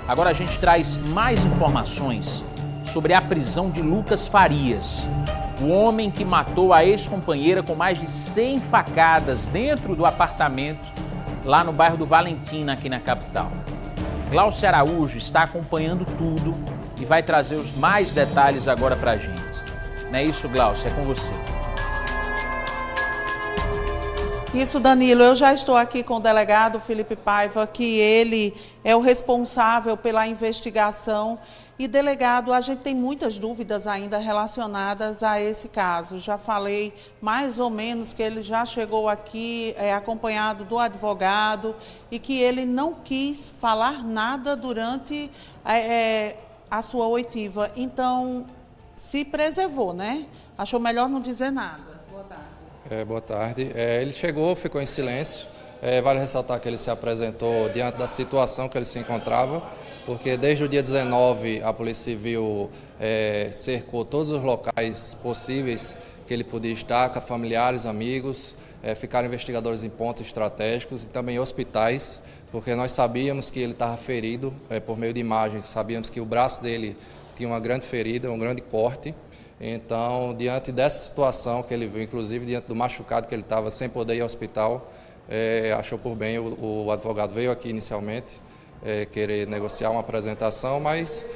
Agora a gente traz mais informações sobre a prisão de Lucas Farias, o homem que matou a ex-companheira com mais de 100 facadas dentro do apartamento lá no bairro do Valentina, aqui na capital. Glaucia Araújo está acompanhando tudo e vai trazer os mais detalhes agora pra gente. Não é isso, Glaucia? É com você. Isso, Danilo. Eu já estou aqui com o delegado Felipe Paiva, que ele é o responsável pela investigação. E, delegado, a gente tem muitas dúvidas ainda relacionadas a esse caso. Já falei mais ou menos que ele já chegou aqui acompanhado do advogado e que ele não quis falar nada durante a sua oitiva. Então, se preservou, né? Achou melhor não dizer nada. Boa tarde. Boa tarde. Ele chegou, ficou em silêncio. Vale ressaltar que ele se apresentou diante da situação que ele se encontrava, porque desde o dia 19 a Polícia Civil cercou todos os locais possíveis que ele podia estar, com familiares, amigos, ficaram investigadores em pontos estratégicos e também hospitais, porque nós sabíamos que ele estava ferido por meio de imagens, sabíamos que o braço dele tinha uma grande ferida, um grande corte. Então, diante dessa situação que ele viu, inclusive diante do machucado que ele estava sem poder ir ao hospital, achou por bem, o advogado veio aqui inicialmente querer negociar uma apresentação, mas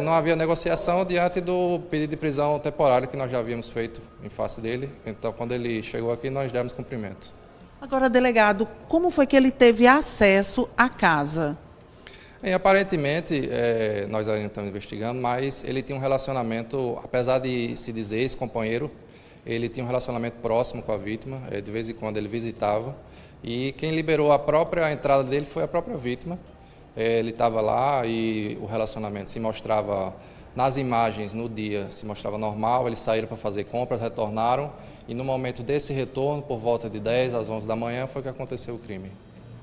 não havia negociação diante do pedido de prisão temporária que nós já havíamos feito em face dele. Então, quando ele chegou aqui, nós demos cumprimento. Agora, delegado, como foi que ele teve acesso à casa? Aparentemente, nós ainda estamos investigando, mas ele tinha um relacionamento, apesar de se dizer ex-companheiro, ele tinha um relacionamento próximo com a vítima, de vez em quando ele visitava, e quem liberou a própria entrada dele foi a própria vítima. Ele estava lá e o relacionamento se mostrava, nas imagens, no dia, se mostrava normal, eles saíram para fazer compras, retornaram, e no momento desse retorno, por volta de 10 às 11 da manhã, foi que aconteceu o crime.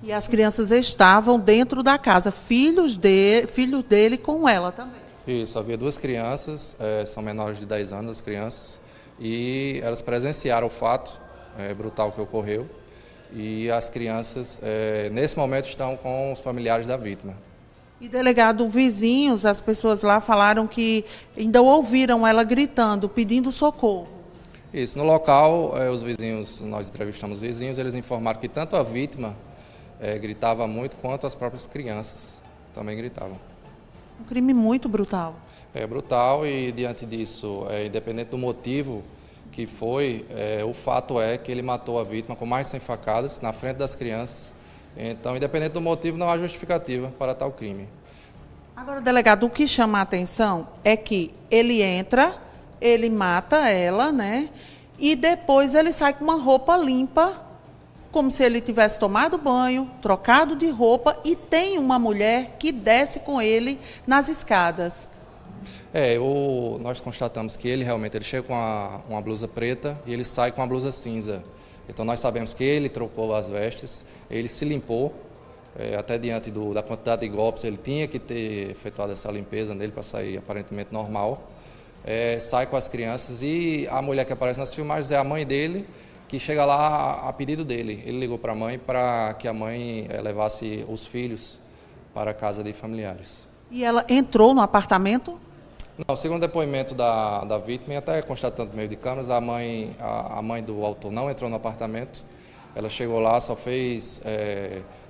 E as crianças estavam dentro da casa, filhos dele com ela também. Isso, havia duas crianças, são menores de 10 anos as crianças, e elas presenciaram o fato brutal que ocorreu, e as crianças, nesse momento, estão com os familiares da vítima. E, delegado, vizinhos, as pessoas lá falaram que ainda ouviram ela gritando, pedindo socorro. Isso, no local, os vizinhos, nós entrevistamos vizinhos, eles informaram que tanto a vítima gritava muito, quanto as próprias crianças também gritavam. Um crime muito brutal. Brutal e, diante disso, independente do motivo que foi, o fato é que ele matou a vítima com mais de 100 facadas na frente das crianças. Então, independente do motivo, não há justificativa para tal crime. Agora, delegado, o que chama a atenção é que ele entra, ele mata ela, né? E depois ele sai com uma roupa limpa, como se ele tivesse tomado banho, trocado de roupa, e tem uma mulher que desce com ele nas escadas. Nós constatamos que ele realmente chega com uma blusa preta e ele sai com uma blusa cinza. Então nós sabemos que ele trocou as vestes, ele se limpou, até diante da quantidade de golpes, ele tinha que ter efetuado essa limpeza nele para sair aparentemente normal. Sai com as crianças e a mulher que aparece nas filmagens é a mãe dele, que chega lá a pedido dele. Ele ligou para a mãe para que a mãe levasse os filhos para a casa de familiares. E ela entrou no apartamento? Não, segundo o depoimento da vítima, e até constatando por meio de câmeras, a mãe do autor não entrou no apartamento. Ela chegou lá, só fez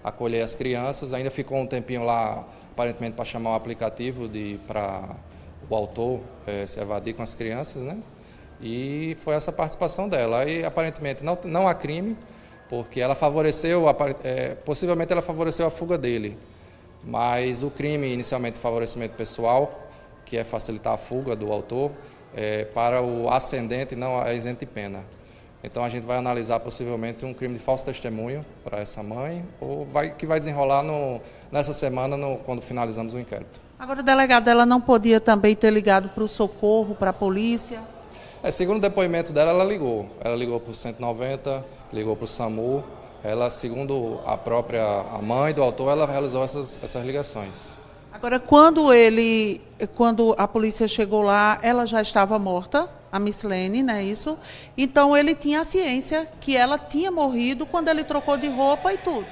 acolher as crianças, ainda ficou um tempinho lá, aparentemente para chamar o aplicativo para o autor se evadir com as crianças, né? E foi essa participação dela. E aparentemente não há crime, porque ela favoreceu, possivelmente ela favoreceu a fuga dele. Mas o crime, inicialmente, favorecimento pessoal, que é facilitar a fuga do autor, para o ascendente não é isento de pena. Então a gente vai analisar possivelmente um crime de falso testemunho para essa mãe, que vai desenrolar nessa semana, quando finalizamos o inquérito. Agora, delegado, ela não podia também ter ligado para o socorro, para a polícia? Segundo o depoimento dela, ela ligou. Ela ligou para o 190, ligou para o SAMU. Ela, segundo a mãe do autor, ela realizou essas ligações. Agora, quando a polícia chegou lá, ela já estava morta, a Mislene, não é isso? Então, ele tinha a ciência que ela tinha morrido quando ele trocou de roupa e tudo.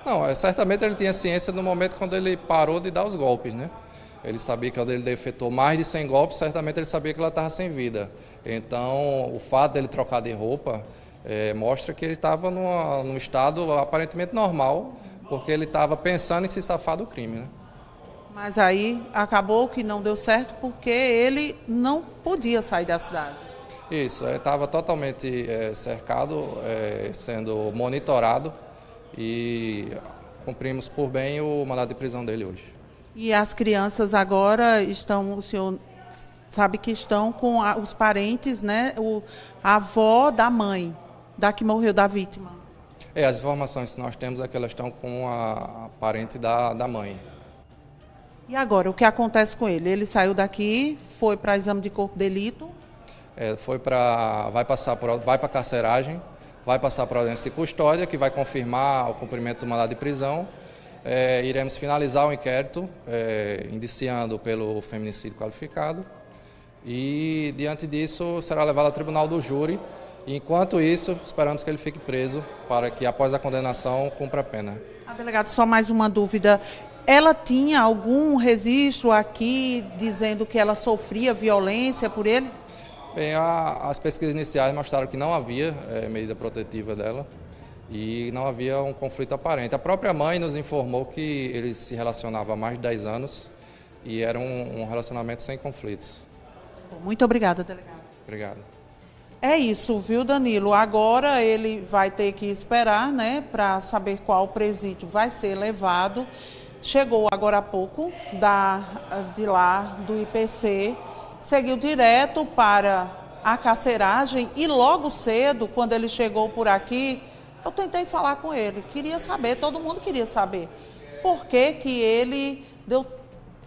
Não, certamente ele tinha ciência no momento quando ele parou de dar os golpes, né? Ele sabia que quando ele efetuou mais de 100 golpes, certamente ele sabia que ela estava sem vida. Então, o fato dele trocar de roupa mostra que ele estava num estado aparentemente normal, porque ele estava pensando em se safar do crime, né? Mas aí acabou que não deu certo porque ele não podia sair da cidade. Isso, estava totalmente cercado, sendo monitorado e cumprimos por bem o mandado de prisão dele hoje. E as crianças agora estão, o senhor sabe que estão com os parentes, né? A avó da mãe, da que morreu, da vítima. As informações que nós temos é que elas estão com a parente da mãe. E agora, o que acontece com ele? Ele saiu daqui, foi para exame de corpo de delito? Vai para carceragem, vai passar para audiência de custódia, que vai confirmar o cumprimento do mandado de prisão. Iremos finalizar o inquérito, indiciando pelo feminicídio qualificado. E, diante disso, será levado ao tribunal do júri. E, enquanto isso, esperamos que ele fique preso para que, após a condenação, cumpra a pena. Delegado, só mais uma dúvida. Ela tinha algum registro aqui dizendo que ela sofria violência por ele? Bem, as pesquisas iniciais mostraram que não havia medida protetiva dela e não havia um conflito aparente. A própria mãe nos informou que ele se relacionava há mais de 10 anos e era um relacionamento sem conflitos. Muito obrigada, delegado. Obrigado. É isso, viu, Danilo? Agora ele vai ter que esperar, né, para saber qual presídio vai ser levado. Chegou agora há pouco de lá do IPC, seguiu direto para a carceragem e logo cedo, quando ele chegou por aqui, eu tentei falar com ele, queria saber, todo mundo queria saber, por que que ele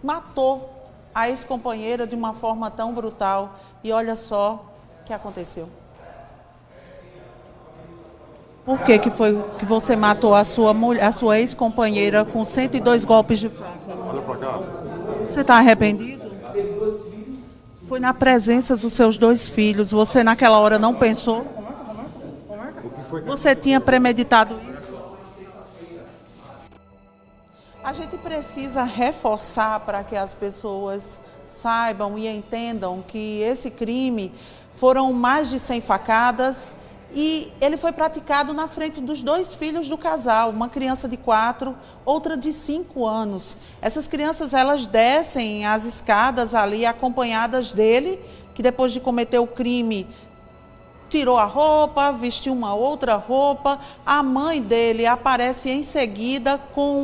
matou a ex-companheira de uma forma tão brutal. E olha só o que aconteceu. Por que foi que você matou a sua ex-companheira com 102 golpes de faca? Olha pra cá. Você está arrependido? Foi na presença dos seus 2 filhos. Você naquela hora não pensou? Você tinha premeditado isso? A gente precisa reforçar para que as pessoas saibam e entendam que esse crime foram mais de 100 facadas e ele foi praticado na frente dos 2 filhos do casal, uma criança de 4, outra de 5 anos. Essas crianças, elas descem as escadas ali acompanhadas dele, que depois de cometer o crime tirou a roupa, vestiu uma outra roupa. A mãe dele aparece em seguida com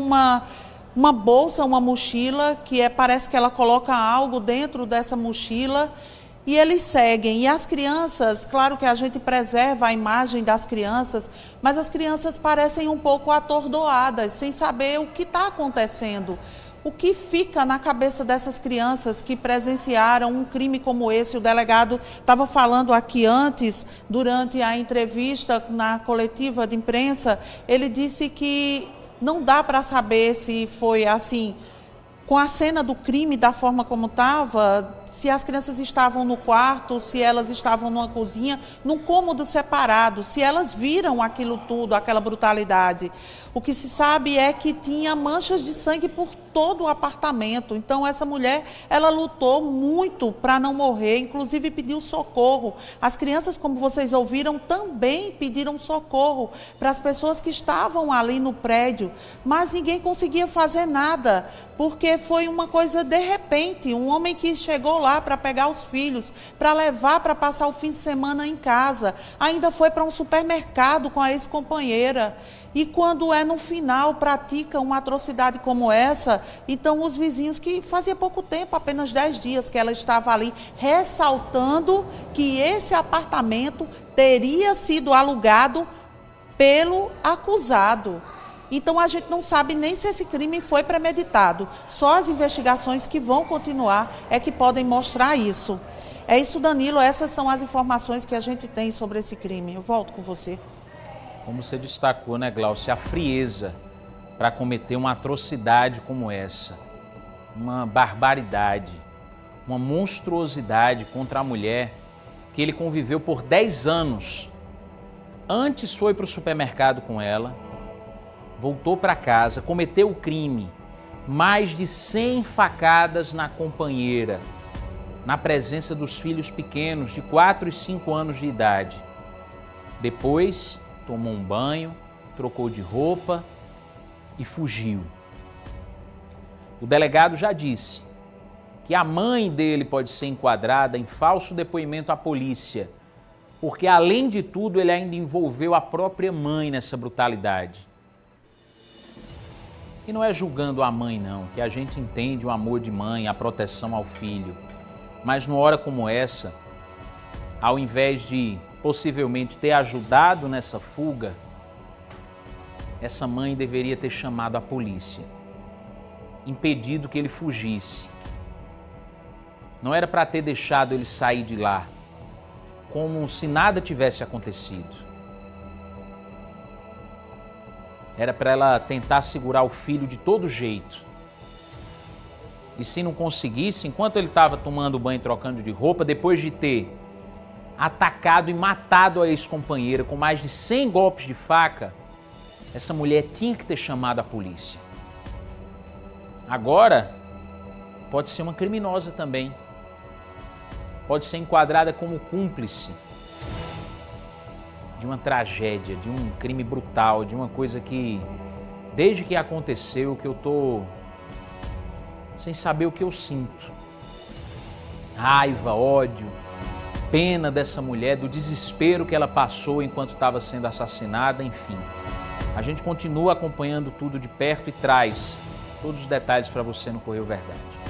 uma bolsa, uma mochila, parece que ela coloca algo dentro dessa mochila. E eles seguem. E as crianças, claro que a gente preserva a imagem das crianças, mas as crianças parecem um pouco atordoadas, sem saber o que está acontecendo. O que fica na cabeça dessas crianças que presenciaram um crime como esse? O delegado estava falando aqui antes, durante a entrevista na coletiva de imprensa, ele disse que não dá para saber se foi assim, com a cena do crime, da forma como estava, se as crianças estavam no quarto, se elas estavam numa cozinha, num cômodo separado, se elas viram aquilo tudo, aquela brutalidade. O que se sabe é que tinha manchas de sangue por todo o apartamento. Então, essa mulher, ela lutou muito para não morrer, inclusive pediu socorro. As crianças, como vocês ouviram, também pediram socorro para as pessoas que estavam ali no prédio, mas ninguém conseguia fazer nada, porque foi uma coisa de repente. Um homem que chegou lá para pegar os filhos, para levar para passar o fim de semana em casa, ainda foi para um supermercado com a ex-companheira. E quando no final, pratica uma atrocidade como essa, então os vizinhos, que fazia pouco tempo, apenas 10 dias que ela estava ali, ressaltando que esse apartamento teria sido alugado pelo acusado. Então a gente não sabe nem se esse crime foi premeditado. Só as investigações que vão continuar é que podem mostrar isso. É isso, Danilo, essas são as informações que a gente tem sobre esse crime. Eu volto com você. Como você destacou, né, Glaucia, a frieza para cometer uma atrocidade como essa, uma barbaridade, uma monstruosidade contra a mulher que ele conviveu por 10 anos. Antes foi para o supermercado com ela, voltou para casa, cometeu o crime, mais de 100 facadas na companheira, na presença dos filhos pequenos de 4 e 5 anos de idade. Depois, tomou um banho, trocou de roupa e fugiu. O delegado já disse que a mãe dele pode ser enquadrada em falso depoimento à polícia, porque, além de tudo, ele ainda envolveu a própria mãe nessa brutalidade. E não é julgando a mãe, não, que a gente entende o amor de mãe, a proteção ao filho. Mas numa hora como essa, ao invés de possivelmente ter ajudado nessa fuga, essa mãe deveria ter chamado a polícia, impedido que ele fugisse. Não era para ter deixado ele sair de lá, como se nada tivesse acontecido. Era para ela tentar segurar o filho de todo jeito. E se não conseguisse, enquanto ele estava tomando banho e trocando de roupa, depois de ter atacado e matado a ex-companheira com mais de 100 golpes de faca, essa mulher tinha que ter chamado a polícia. Agora, pode ser uma criminosa também. Pode ser enquadrada como cúmplice de uma tragédia, de um crime brutal, de uma coisa que, desde que aconteceu, que eu tô sem saber o que eu sinto. Raiva, ódio, pena dessa mulher, do desespero que ela passou enquanto estava sendo assassinada, enfim. A gente continua acompanhando tudo de perto e traz todos os detalhes para você no Correio Verdade.